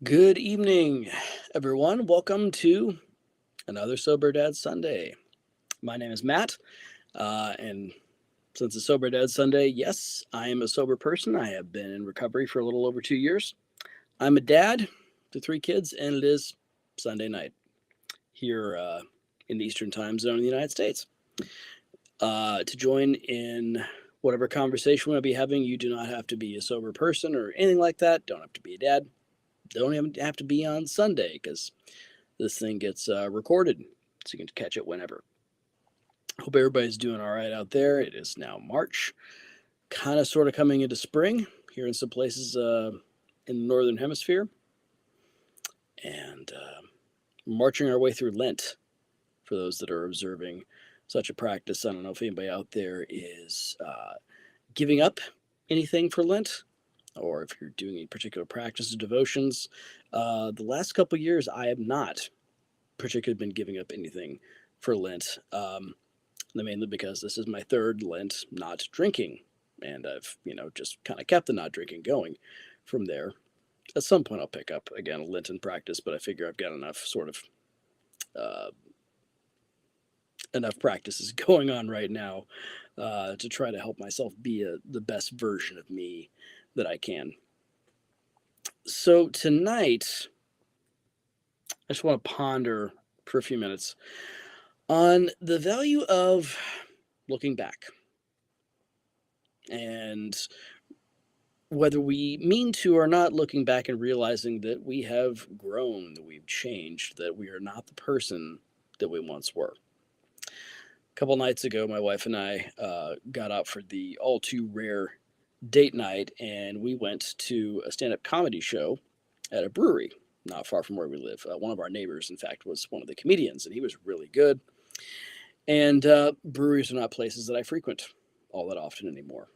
Good evening, everyone. Welcome to another Sober Dad Sunday. My name is Matt, and since it's Sober Dad Sunday, yes, I am a sober person. I have been in recovery for a little over 2 years. I'm a dad to three kids, and it is Sunday night here in the Eastern Time Zone in the United States. To join in whatever conversation we'll be having, you do not have to be a sober person or anything like that. Don't have to be a dad. Don't even have to be on Sunday because this thing gets recorded, so you can catch it whenever. Hope everybody's doing all right out there. It is now March, kind of sort of coming into spring here in some places in the northern hemisphere, and marching our way through Lent for those that are observing such a practice. I don't know if anybody out there is giving up anything for Lent, or if you're doing a particular practice of devotions. The last couple of years, I have not particularly been giving up anything for Lent, mainly because this is my third Lent not drinking, and I've just kind of kept the not drinking going from there. At some point, I'll pick up again a Lenten practice, but I figure I've got uh, enough practices going on right now to try to help myself be the best version of me that I can. So tonight, I just want to ponder for a few minutes on the value of looking back and whether we mean to or not, looking back and realizing that we have grown, that we've changed, that we are not the person that we once were. A couple nights ago, my wife and I got out for the all too rare date night, and we went to a stand up comedy show at a brewery not far from where we live. One of our neighbors, in fact, was one of the comedians, and he was really good. And breweries are not places that I frequent all that often anymore.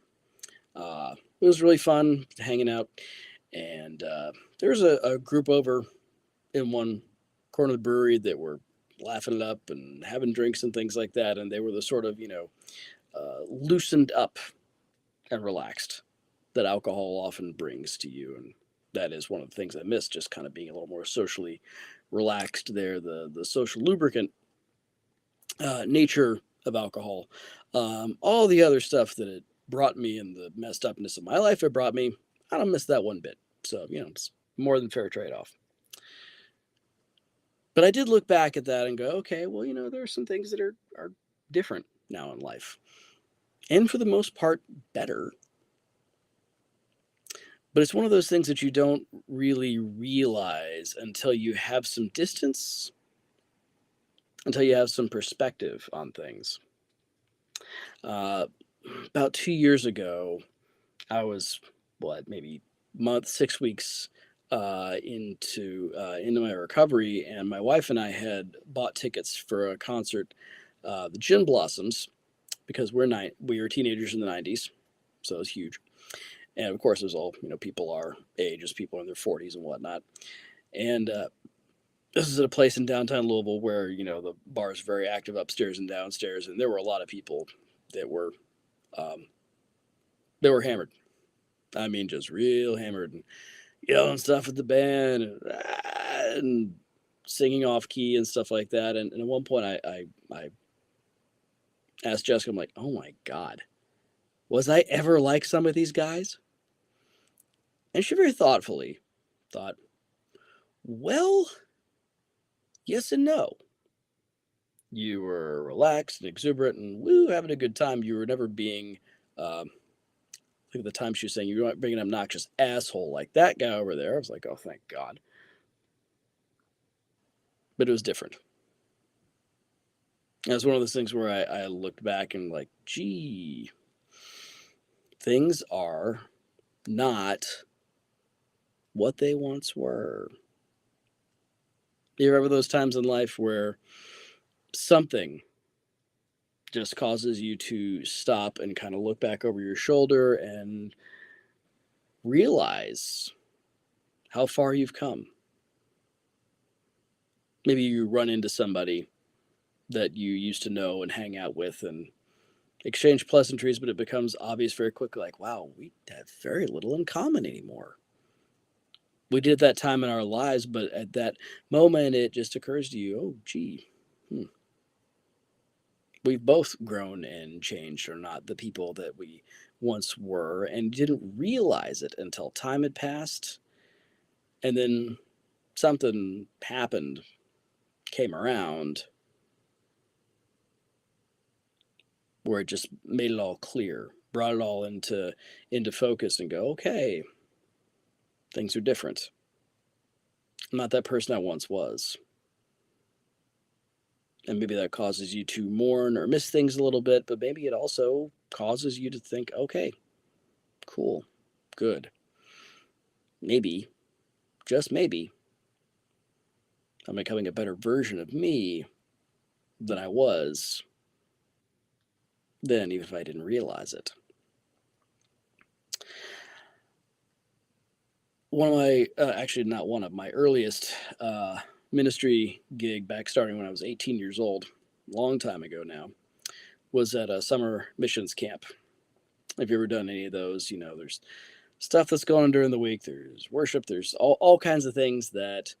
It was really fun hanging out, and there was a group over in one corner of the brewery that were laughing it up and having drinks and things like that, and they were the sort of loosened up and relaxed that alcohol often brings to you, and that is one of the things I miss, just kind of being a little more socially relaxed there. The social lubricant nature of alcohol, all the other stuff that it brought me and the messed upness of my life it brought me, I don't miss that one bit. So, it's more than fair trade off. But I did look back at that and go, okay, well, there are some things that are different now in life. And for the most part, better. But it's one of those things that you don't really realize until you have some distance, until you have some perspective on things. Uh, about 2 years ago, I was maybe month, 6 weeks into my recovery, and my wife and I had bought tickets for a concert, the Gin Blossoms, because we were teenagers in the '90s, so it was huge. And of course, it was all people our ages, people in their 40s and whatnot. And this is at a place in downtown Louisville where the bar is very active upstairs and downstairs, and there were a lot of people that were um, hammered. I mean, just real hammered and yelling stuff at the band and singing off key and stuff like that. And at one point, I asked Jessica, I'm like, oh my God, was I ever like some of these guys? And she very thoughtfully thought, well, yes and no. You were relaxed and exuberant and woo, having a good time. You were never being, look at the time she was saying, you weren't being an obnoxious asshole like that guy over there. I was like, oh, thank God. But it was different. And it's one of those things where I looked back and like, gee, things are not what they once were. You remember those times in life where something just causes you to stop and kind of look back over your shoulder and realize how far you've come? Maybe you run into somebody that you used to know and hang out with and exchange pleasantries, but it becomes obvious very quickly like, wow, we have very little in common anymore. we did that time in our lives, but at that moment, it just occurs to you, oh, gee, we've both grown and changed, or not the people that we once were, and didn't realize it until time had passed. And then something happened, came around, where it just made it all clear, brought it all into focus, and go, okay, things are different. I'm not that person I once was. And maybe that causes you to mourn or miss things a little bit, but maybe it also causes you to think, okay, cool, good. Maybe, just maybe, I'm becoming a better version of me than I was then, even if I didn't realize it. One of my, actually, not one of my earliest ministry gig back starting when I was 18 years old, long time ago now, was at a summer missions camp. If you've ever done any of those, you know, there's stuff that's going on during the week, there's worship, there's all kinds of things that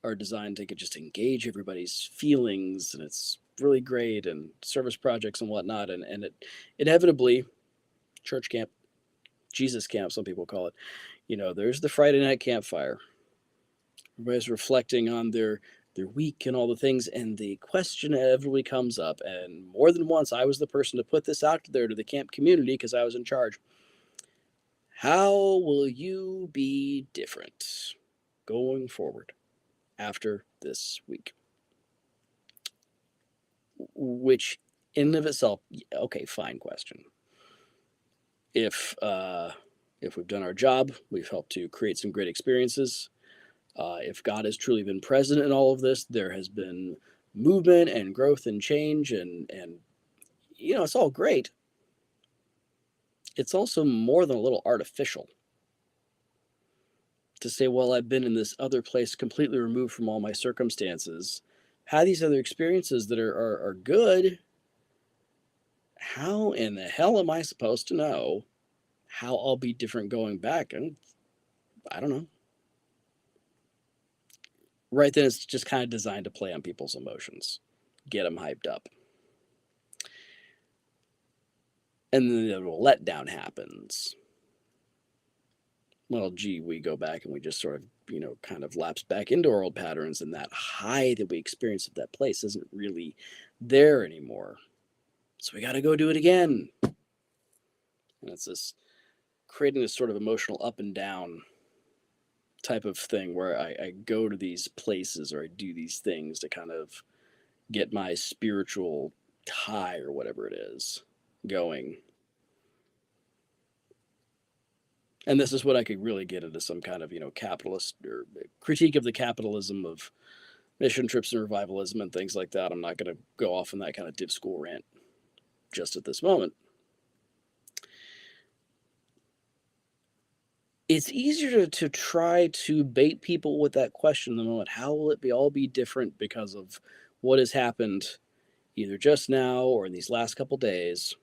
are designed to just engage everybody's feelings, and it's really great, and service projects and whatnot. And it inevitably, church camp, Jesus camp, some people call it, you know, there's the Friday night campfire. Everybody's reflecting on their week and all the things, and the question inevitably comes up. And more than once, I was the person to put this out there to the camp community because I was in charge. How will you be different going forward after this week? Which, in and of itself, okay, fine question. If we've done our job, we've helped to create some great experiences. If God has truly been present in all of this, there has been movement and growth and change, and you know, it's all great. It's also more than a little artificial to say, well, I've been in this other place completely removed from all my circumstances, had these other experiences that are good. How in the hell am I supposed to know how I'll be different going back? And I don't know. Right then, it's just kind of designed to play on people's emotions, get them hyped up. And then the letdown happens. Well, gee, we go back and we just sort of, you know, kind of lapse back into our old patterns, and that high that we experienced at that place isn't really there anymore. So we got to go do it again. And it's this creating this sort of emotional up and down type of thing where I go to these places, or I do these things to kind of get my spiritual high, or whatever it is, going. And this is what I could really get into some kind of, you know, capitalist or critique of the capitalism of mission trips and revivalism and things like that. I'm not going to go off on that kind of div school rant just at this moment. It's easier to try to bait people with that question in the moment. How will it all be different because of what has happened either just now or in these last couple days?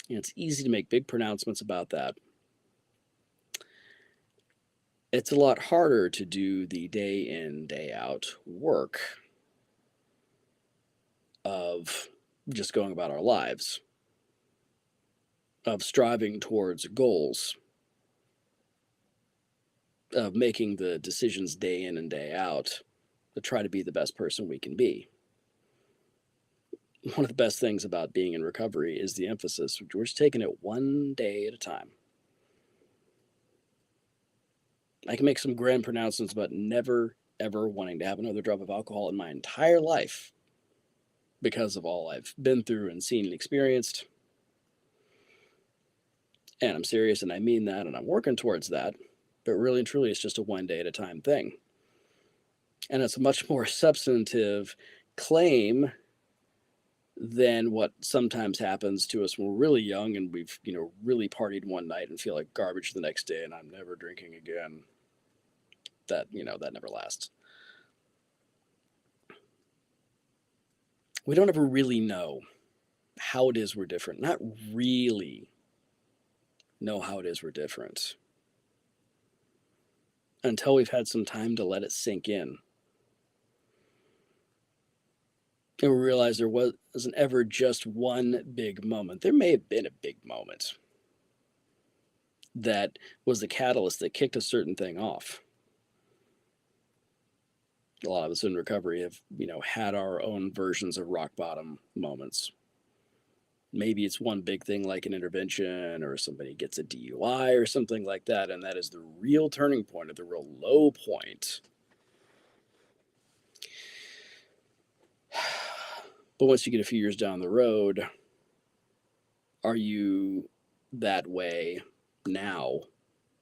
And it's easy to make big pronouncements about that. It's a lot harder to do the day in, day out work of just going about our lives, of striving towards goals, of making the decisions day in and day out to try to be the best person we can be. One of the best things about being in recovery is the emphasis. We're just taking it one day at a time. I can make some grand pronouncements about never, ever wanting to have another drop of alcohol in my entire life because of all I've been through and seen and experienced. And I'm serious, and I mean that, and I'm working towards that. But really and truly, it's just a one day at a time thing. And it's a much more substantive claim than what sometimes happens to us when we're really young and we've, you know, really partied one night and feel like garbage the next day, and I'm never drinking again. That, you know, that never lasts. We don't ever really know how it is we're different. Not really know how it is we're different. until we've had some time to let it sink in. And we realize there wasn't ever just one big moment. There may have been a big moment that was the catalyst that kicked a certain thing off. A lot of us in recovery have, had our own versions of rock bottom moments. Maybe it's one big thing like an intervention or somebody gets a DUI or something like that, and that is the real turning point or the real low point. But once you get a few years down the road, are you that way now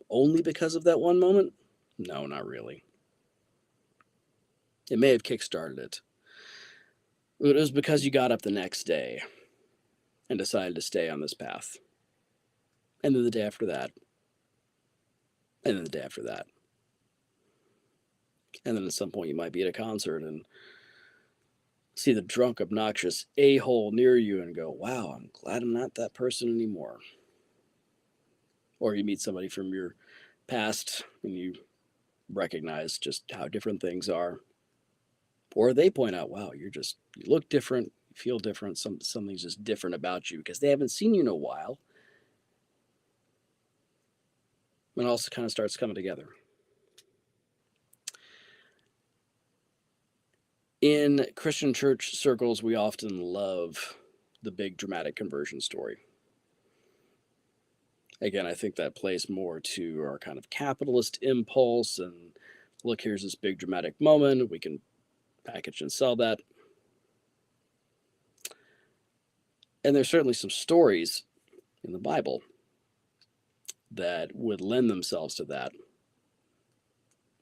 only because of that one moment? No, not really. It may have kickstarted it. It was because you got up the next day and decided to stay on this path. And then the day after that. And then the day after that. And then at some point you might be at a concert and see the drunk, obnoxious a-hole near you and go, wow, I'm glad I'm not that person anymore. Or you meet somebody from your past and you recognize just how different things are. Or they point out, wow, you look different, you feel different, something's just different about you because they haven't seen you in a while. And it also kind of starts coming together. In Christian church circles, we often love the big dramatic conversion story. Again, I think that plays more to our kind of capitalist impulse and look, here's this big dramatic moment, we can package and sell that. And there's certainly some stories in the Bible that would lend themselves to that.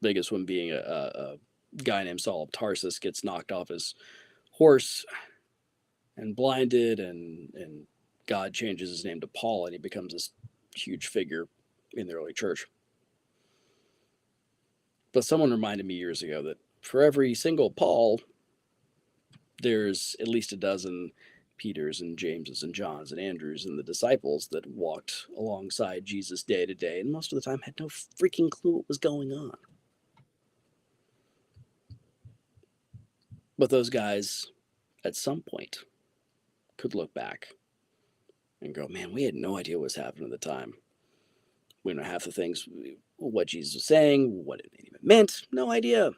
Biggest one being a guy named Saul of Tarsus gets knocked off his horse and blinded, and God changes his name to Paul, and he becomes this huge figure in the early church. But someone reminded me years ago that for every single Paul, there's at least a dozen Peters and Jameses and Johns and Andrews and the disciples that walked alongside Jesus day to day, and most of the time had no freaking clue what was going on. But those guys, at some point, could look back and go, man, we had no idea what was happening at the time. We don't know half the things, what Jesus was saying, what it even meant, no idea.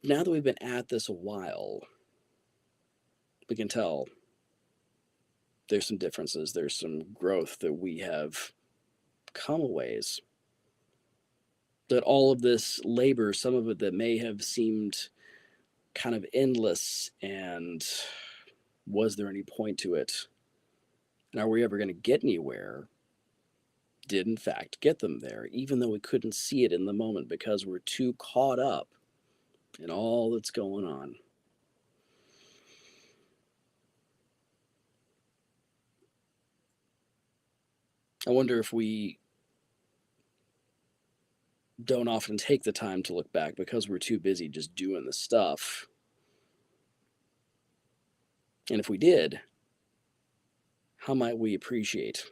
Now that we've been at this a while, we can tell there's some differences, there's some growth, that we have come a ways. That all of this labor, some of it that may have seemed kind of endless, and was there any point to it? And are we ever going to get anywhere? Did in fact get them there, even though we couldn't see it in the moment because we're too caught up in all that's going on. I wonder if we don't often take the time to look back because we're too busy just doing the stuff. And if we did, how might we appreciate?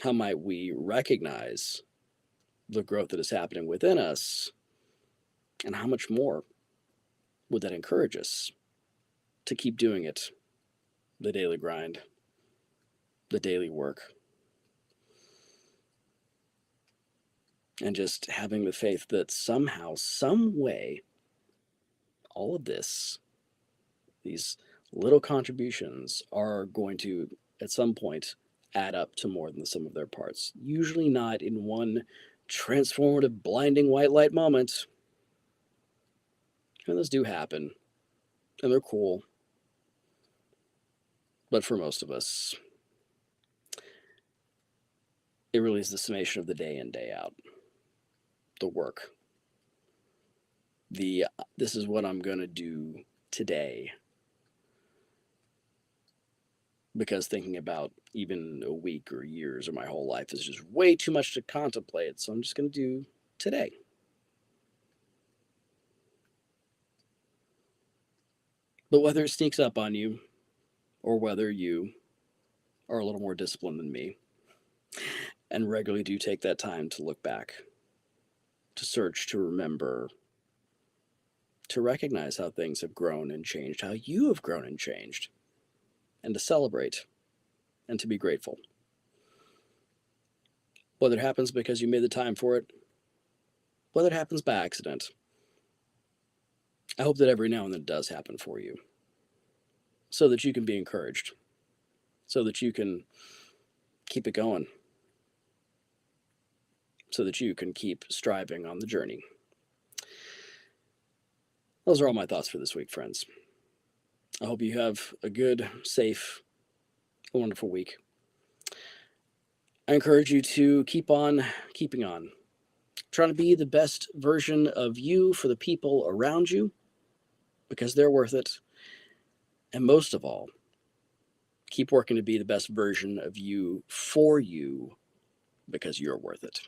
How might we recognize the growth that is happening within us? And how much more would that encourage us to keep doing it? The daily grind, the daily work. And just having the faith that somehow, some way, all of this, these little contributions are going to, at some point, add up to more than the sum of their parts. Usually not in one transformative, blinding white light moment. And those do happen, and they're cool. But for most of us, it really is the summation of the day in, day out. The work. This is what I'm going to do today. Because thinking about even a week or years or my whole life is just way too much to contemplate. So I'm just going to do today. But whether it sneaks up on you or whether you are a little more disciplined than me, and regularly do take that time to look back, to search, to remember, to recognize how things have grown and changed, how you have grown and changed, and to celebrate and to be grateful. Whether it happens because you made the time for it, whether it happens by accident, I hope that every now and then it does happen for you, so that you can be encouraged, so that you can keep it going, so that you can keep striving on the journey. Those are all my thoughts for this week, friends. I hope you have a good, safe, wonderful week. I encourage you to keep on keeping on, trying to be the best version of you for the people around you, because they're worth it. And most of all, keep working to be the best version of you for you, because you're worth it.